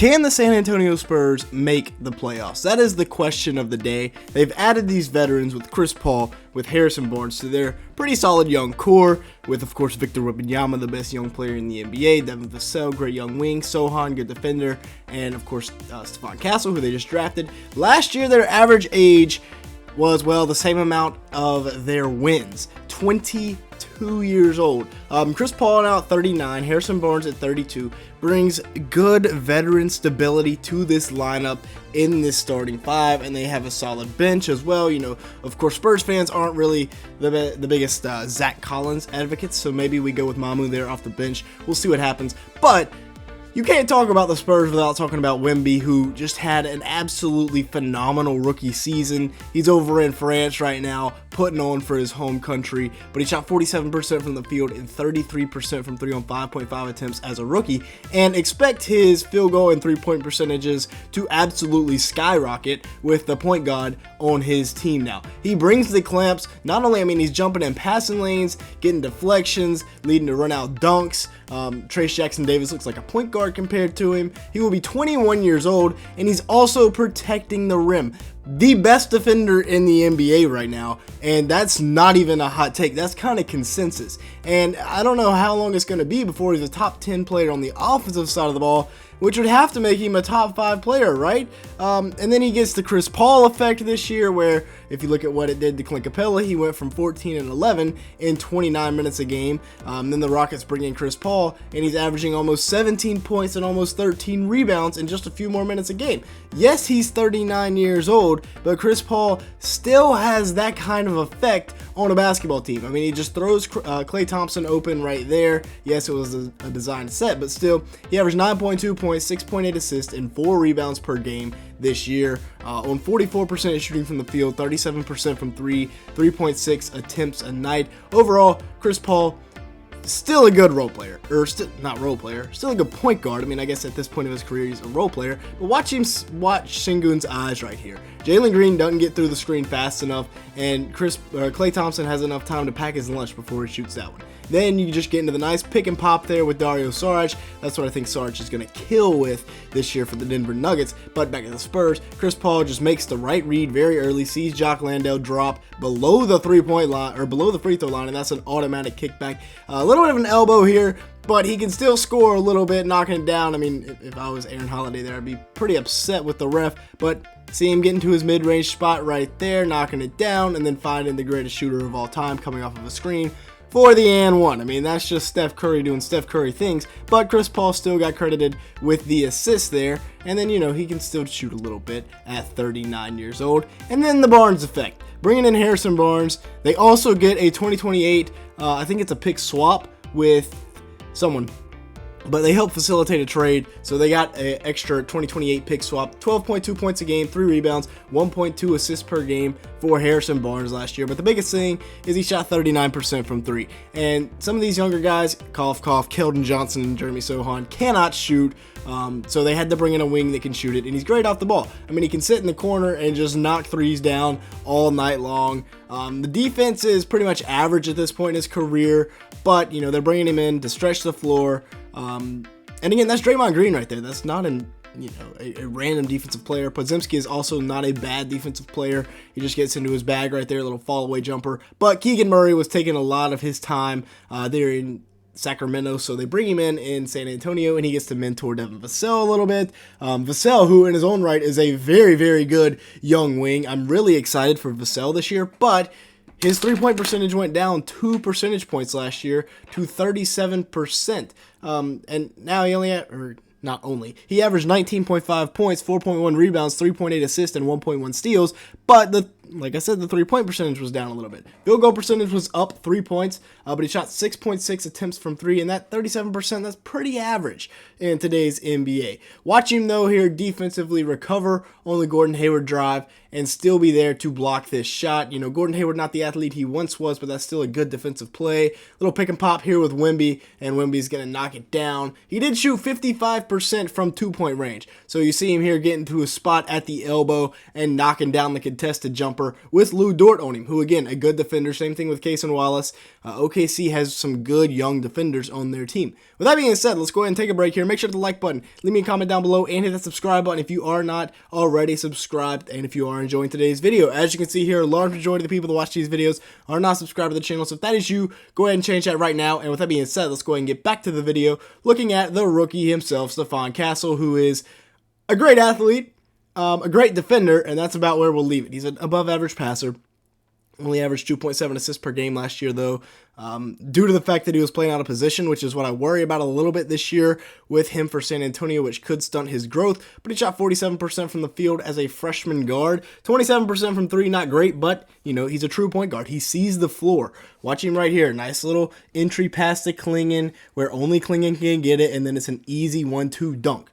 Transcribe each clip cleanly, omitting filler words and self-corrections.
Can the San Antonio Spurs make the playoffs? That is the question of the day. They've added these veterans with Chris Paul, with Harrison Barnes to their pretty solid young core, with, of course, Victor Wembenyama, the best young player in the NBA, Devin Vassell, great young wing, Sohan, good defender, and, of course, Stephon Castle, who they just drafted. Last year, their average age was, well, the same amount of their wins, 22 years old. Chris Paul now at 39, Harrison Barnes at 32, brings good veteran stability to this lineup in this starting five, and they have a solid bench as well. You know, of course, Spurs fans aren't really the biggest Zach Collins advocates, so maybe we go with Mamu there off the bench. We'll see what happens, but you can't talk about the Spurs without talking about Wemby, who just had an absolutely phenomenal rookie season. He's over in France right now, putting on for his home country, but he shot 47% from the field and 33% from 3 on 5.5 attempts as a rookie, and expect his field goal and three-point percentages to absolutely skyrocket with the point guard on his team now. He brings the clamps. Not only, he's jumping in passing lanes, getting deflections, leading to run-out dunks. Trace Jackson-Davis looks like a point guard compared to him. He will be 21 years old, and he's also protecting the rim. The best defender in the NBA right now, and that's not even a hot take. That's kind of consensus. And I don't know how long it's going to be before he's a top 10 player on the offensive side of the ball, which would have to make him a top 5 player, right? And then he gets the Chris Paul effect this year, where if you look at what it did to Clint Capella, he went from 14 and 11 in 29 minutes a game. Then the Rockets bring in Chris Paul, and he's averaging almost 17 points and almost 13 rebounds in just a few more minutes a game. Yes, he's 39 years old, but Chris Paul still has that kind of effect on a basketball team. He just throws Klay Thompson open right there. Yes, it was a designed set, but still, he averaged 9.2 points, 6.8 assists, and 4 rebounds per game this year, on 44% shooting from the field, 37% from 3.6 attempts a night. Overall, Chris Paul, still a good role player, or still a good point guard. I guess at this point of his career, he's a role player, but watch Sengun's eyes right here. Jalen Green doesn't get through the screen fast enough, and Klay Thompson has enough time to pack his lunch before he shoots that one. Then you just get into the nice pick and pop there with Dario Saric. That's what I think Saric is going to kill with this year for the Denver Nuggets. But back to the Spurs, Chris Paul just makes the right read very early, sees Jock Landale drop below the three-point line, or below the free throw line, and that's an automatic kickback. A little bit of an elbow here, but he can still score a little bit, knocking it down. If I was Aaron Holiday there, I'd be pretty upset with the ref, but see him getting to his mid-range spot right there, knocking it down, and then finding the greatest shooter of all time coming off of a screen for the and one. That's just Steph Curry doing Steph Curry things, but Chris Paul still got credited with the assist there, and then, he can still shoot a little bit at 39 years old. And then the Barnes effect, bringing in Harrison Barnes. They also get a 2028, I think it's a pick swap with someone, but they helped facilitate a trade, so they got an extra 2028 pick swap, 12.2 points a game, 3 rebounds, 1.2 assists per game for Harrison Barnes last year. But the biggest thing is he shot 39% from 3. And some of these younger guys, cough, Keldon Johnson and Jeremy Sohan, cannot shoot, so they had to bring in a wing that can shoot it, and he's great off the ball. He can sit in the corner and just knock threes down all night long. The defense is pretty much average at this point in his career, but, they're bringing him in to stretch the floor. And again, that's Draymond Green right there. That's not a random defensive player. Podziemski is also not a bad defensive player. He just gets into his bag right there, a little fall away jumper. But Keegan Murray was taking a lot of his time there in Sacramento, so they bring him in San Antonio, and he gets to mentor Devin Vassell a little bit. Vassell, who in his own right is a very, very good young wing. I'm really excited for Vassell this year, but his three-point percentage went down 2 percentage points last year to 37%. And now he he averaged 19.5 points, 4.1 rebounds, 3.8 assists, and 1.1 steals. But like I said, the three-point percentage was down a little bit. Field goal percentage was up 3 points, but he shot 6.6 attempts from 3, and that 37%, that's pretty average in today's NBA. Watch him, though, here defensively recover on the Gordon Hayward drive and still be there to block this shot. Gordon Hayward, not the athlete he once was, but that's still a good defensive play. Little pick and pop here with Wemby, and Wemby's going to knock it down. He did shoot 55% from 2-point range, so you see him here getting to a spot at the elbow and knocking down the contested jumper jumper with Lou Dort on him, who again, a good defender. Same thing with Cason Wallace. OKC has some good young defenders on their team. With that being said, let's go ahead and take a break here. Make sure to hit the like button, leave me a comment down below, and hit that subscribe button if you are not already subscribed, and if you are enjoying today's video. As you can see here, a large majority of the people that watch these videos are not subscribed to the channel, so if that is you, go ahead and change that right now. And with that being said, let's go ahead and get back to the video, looking at the rookie himself, Stephon Castle, who is a great athlete, a great defender, and that's about where we'll leave it. He's an above average passer. Only averaged 2.7 assists per game last year, though, due to the fact that he was playing out of position, which is what I worry about a little bit this year with him for San Antonio, which could stunt his growth. But he shot 47% from the field as a freshman guard. 27% from three, not great, but, you know, he's a true point guard. He sees the floor. Watch him right here. Nice little entry pass to Klingon, where only Klingon can get it, and then it's an easy 1-2 dunk.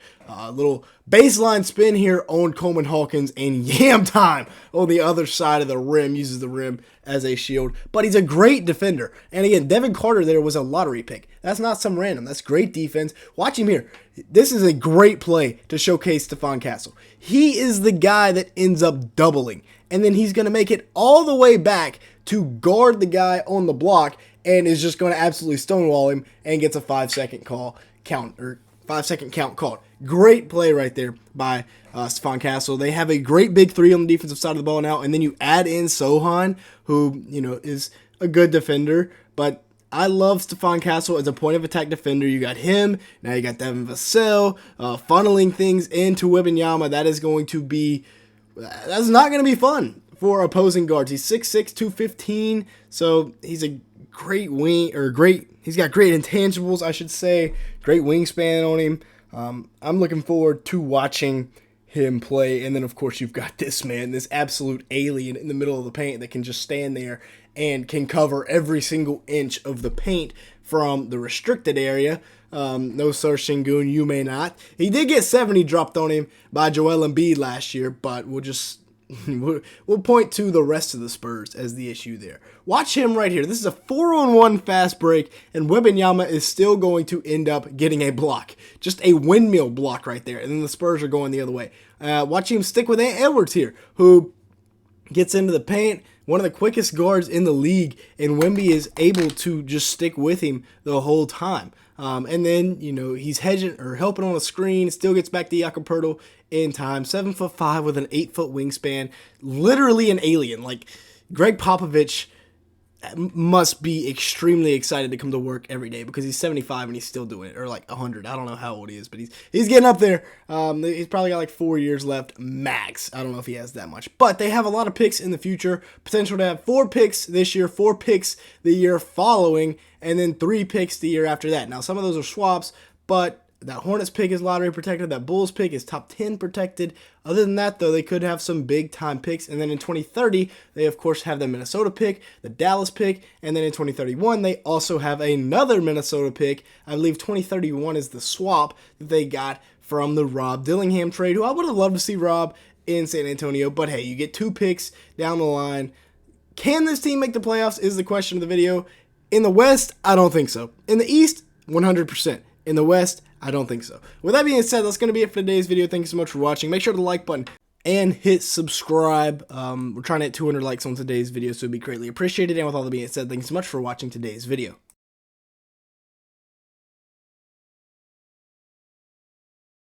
Little baseline spin here on Coleman Hawkins, and yam time on the other side of the rim. Uses the rim as a shield, but he's a great defender. And again, Devin Carter there was a lottery pick. That's not some random. That's great defense. Watch him here. This is a great play to showcase Stephon Castle. He is the guy that ends up doubling, and then he's going to make it all the way back to guard the guy on the block, and is just going to absolutely stonewall him and gets a 5-second count called. Great play right there by Stephon Castle. They have a great big three on the defensive side of the ball now, and then you add in Sohan, who, you know, is a good defender, but I love Stephon Castle as a point of attack defender. You got him, now you got Devin Vassell, funneling things into Wembanyama. That's not going to be fun for opposing guards. He's 6'6", 215, so he's a great wing, he's got great intangibles, I should say, great wingspan on him. I'm looking forward to watching him play. And then, of course, you've got this man, this absolute alien in the middle of the paint that can just stand there and can cover every single inch of the paint from the restricted area. No Sir Shingun, you may not. He did get 70 dropped on him by Joel Embiid last year, but we'll point to the rest of the Spurs as the issue there. Watch him right here. This is a 4-on-1 fast break, and Wembanyama is still going to end up getting a block. Just a windmill block right there, and then the Spurs are going the other way. Watch him stick with Ant Edwards here, who gets into the paint, one of the quickest guards in the league, and Wemby is able to just stick with him the whole time. And then, you know, he's hedging or helping on a screen, still gets back to Jakob in time. 7'5" with an 8-foot wingspan, literally an alien. Like, Greg Popovich must be extremely excited to come to work every day, because he's 75 and he's still doing it, or like 100. I don't know how old he is, but he's getting up there. He's probably got like 4 years left max. I don't know if he has that much, but they have a lot of picks in the future. Potential to have 4 picks this year, 4 picks the year following, and then 3 picks the year after that. Now, some of those are swaps, but that Hornets pick is lottery protected. That Bulls pick is top 10 protected. Other than that, though, they could have some big-time picks. And then in 2030, they, of course, have the Minnesota pick, the Dallas pick. And then in 2031, they also have another Minnesota pick. I believe 2031 is the swap that they got from the Rob Dillingham trade, who I would have loved to see Rob in San Antonio. But, hey, you get 2 picks down the line. Can this team make the playoffs is the question of the video. In the West, I don't think so. In the East, 100%. In the West, I don't think so. With that being said, that's going to be it for today's video. Thank you so much for watching. Make sure to the like button and hit subscribe. We're trying to hit 200 likes on today's video, so it would be greatly appreciated. And with all that being said, thank you so much for watching today's video.